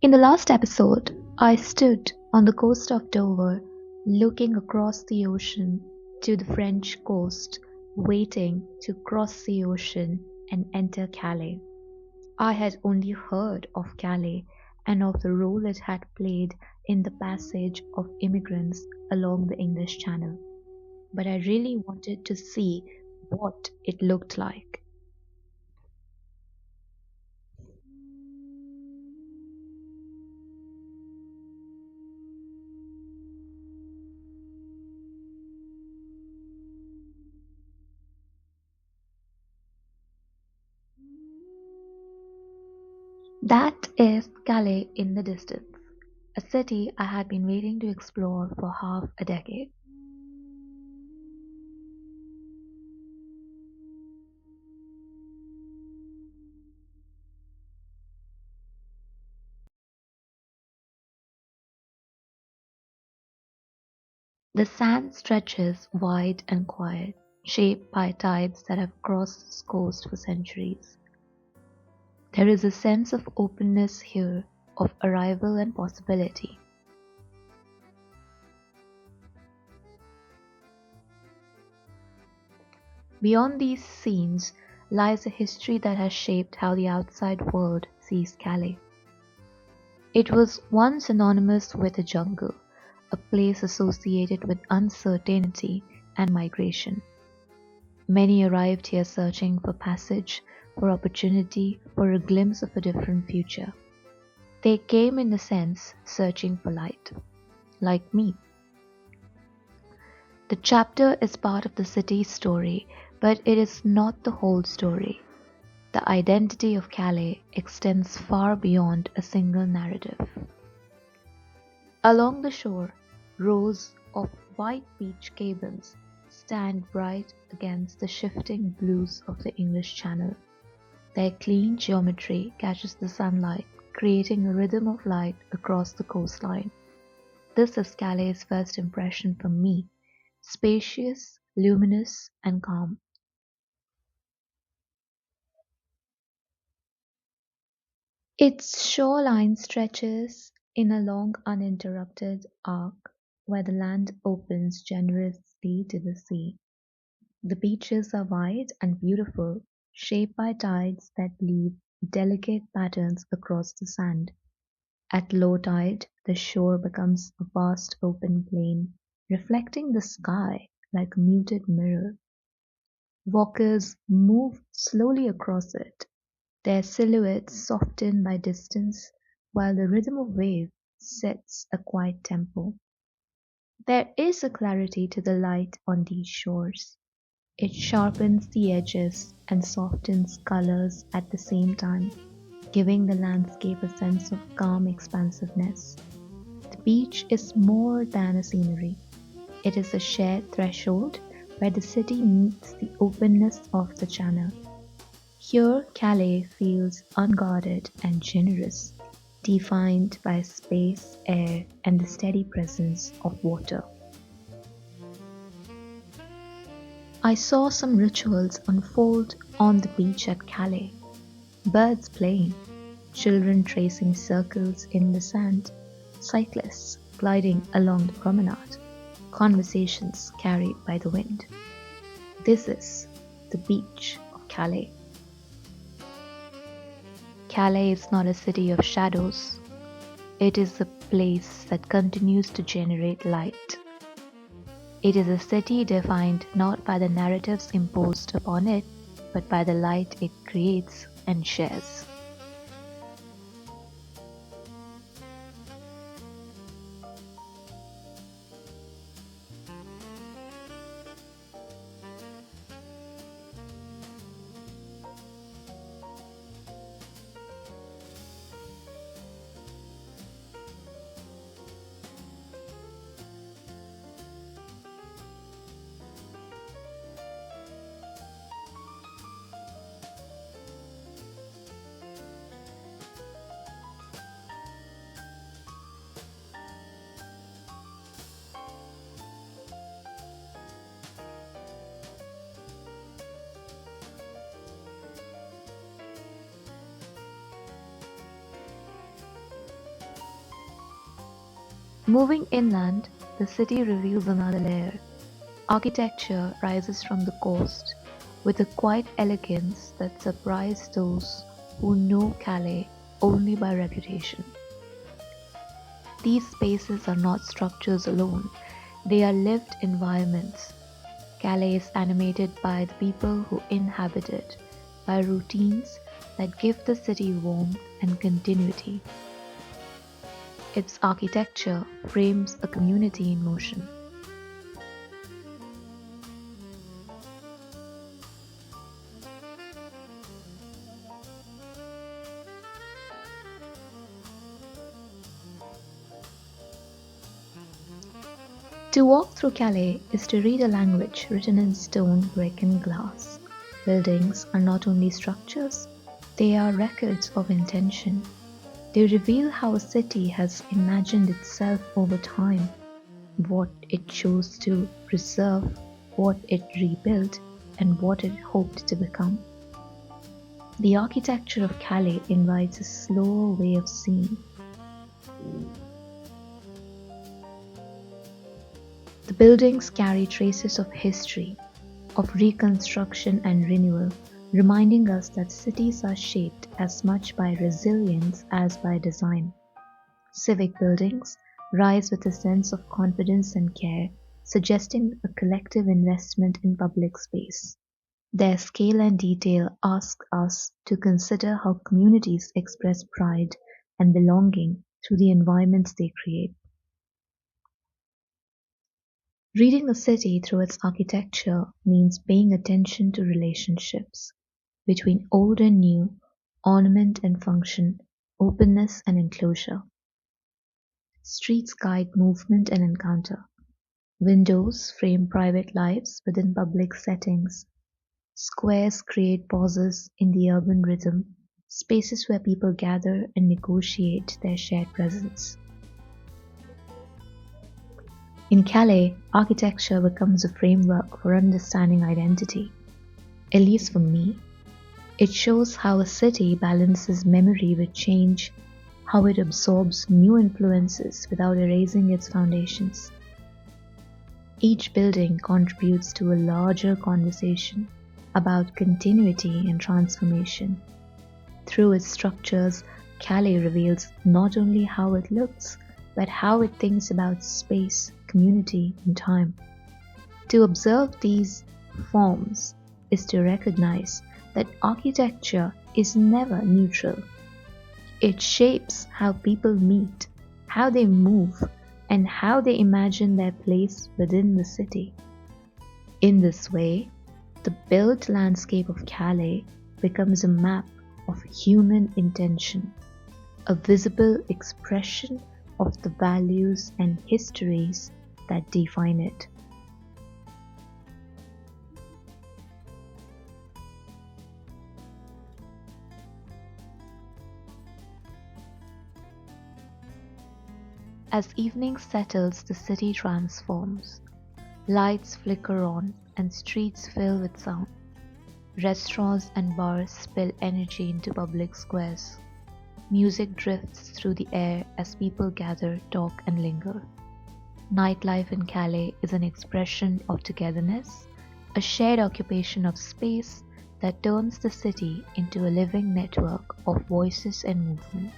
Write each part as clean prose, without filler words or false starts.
In the last episode, I stood on the coast of Dover, looking across the ocean to the French coast, waiting to cross the ocean and enter Calais. I had only heard of Calais and of the role it had played in the passage of immigrants along the English Channel, but I really wanted to see what it looked like. That is Calais in the distance, a city I had been waiting to explore for half a decade. The sand stretches wide and quiet, shaped by tides that have crossed this coast for centuries. There is a sense of openness here, of arrival and possibility. Beyond these scenes lies a history that has shaped how the outside world sees Calais. It was once synonymous with a jungle, a place associated with uncertainty and migration. Many arrived here searching for passage, for opportunity, for a glimpse of a different future. They came, in a sense, searching for light, like me. The chapter is part of the city's story, but it is not the whole story. The identity of Calais extends far beyond a single narrative. Along the shore, rows of white beach cabins stand bright against the shifting blues of the English Channel. Their clean geometry catches the sunlight, creating a rhythm of light across the coastline. This is Calais' first impression for me: spacious, luminous, and calm. Its shoreline stretches in a long uninterrupted arc where the land opens generously to the sea. The beaches are wide and beautiful, shaped by tides that leave delicate patterns across the sand. At low tide, the shore becomes a vast open plain, reflecting the sky like a muted mirror. Walkers move slowly across it, their silhouettes softened by distance, while the rhythm of waves sets a quiet tempo. There is a clarity to the light on these shores. It sharpens the edges and softens colors at the same time, giving the landscape a sense of calm expansiveness. The beach is more than a scenery. It is a shared threshold where the city meets the openness of the channel. Here Calais feels unguarded and generous, defined by space, air, and the steady presence of water. I saw some rituals unfold on the beach at Calais. Birds playing, children tracing circles in the sand, cyclists gliding along the promenade, conversations carried by the wind. This is the beach of Calais. Calais is not a city of shadows. It is a place that continues to generate light. It is a city defined not by the narratives imposed upon it, but by the light it creates and shares. Moving inland, the city reveals another layer. Architecture rises from the coast with a quiet elegance that surprises those who know Calais only by reputation. These spaces are not structures alone, they are lived environments. Calais is animated by the people who inhabit it, by routines that give the city warmth and continuity. Its architecture frames a community in motion. To walk through Calais is to read a language written in stone, brick, and glass. Buildings are not only structures, they are records of intention. They reveal how a city has imagined itself over time, what it chose to preserve, what it rebuilt, and what it hoped to become. The architecture of Calais invites a slower way of seeing. The buildings carry traces of history, of reconstruction and renewal, reminding us that cities are shaped as much by resilience as by design. Civic buildings rise with a sense of confidence and care, suggesting a collective investment in public space. Their scale and detail ask us to consider how communities express pride and belonging through the environments they create. Reading a city through its architecture means paying attention to relationships between old and new, ornament and function, openness and enclosure. Streets guide movement and encounter. Windows frame private lives within public settings. Squares create pauses in the urban rhythm, spaces where people gather and negotiate their shared presence. In Calais, architecture becomes a framework for understanding identity. At least for me, it shows how a city balances memory with change, how it absorbs new influences without erasing its foundations. Each building contributes to a larger conversation about continuity and transformation. Through its structures, Calais reveals not only how it looks, but how it thinks about space, community, and time. To observe these forms is to recognize that architecture is never neutral. It shapes how people meet, how they move, and how they imagine their place within the city. In this way, the built landscape of Calais becomes a map of human intention, a visible expression of the values and histories that define it. As evening settles, the city transforms. Lights flicker on and streets fill with sound. Restaurants and bars spill energy into public squares. Music drifts through the air as people gather, talk, and linger. Nightlife in Calais is an expression of togetherness, a shared occupation of space that turns the city into a living network of voices and movement.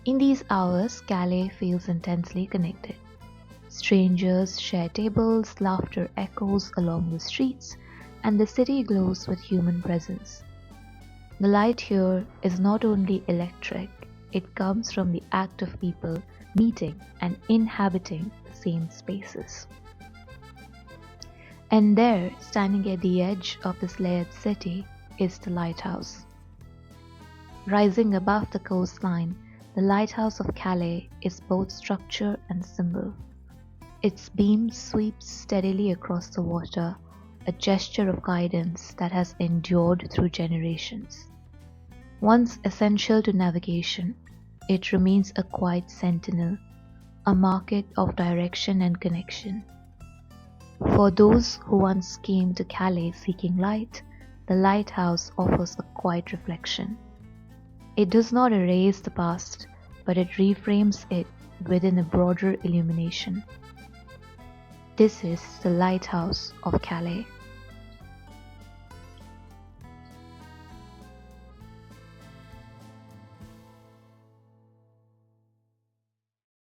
In these hours, Calais feels intensely connected. Strangers share tables, laughter echoes along the streets, and the city glows with human presence. The light here is not only electric, it comes from the act of people meeting and inhabiting the same spaces. And there, standing at the edge of this layered city, is the lighthouse. Rising above the coastline, the lighthouse of Calais is both structure and symbol. Its beam sweeps steadily across the water, a gesture of guidance that has endured through generations. Once essential to navigation, it remains a quiet sentinel, a marker of direction and connection. For those who once came to Calais seeking light, the lighthouse offers a quiet reflection. It does not erase the past, but it reframes it within a broader illumination. This is the lighthouse of Calais.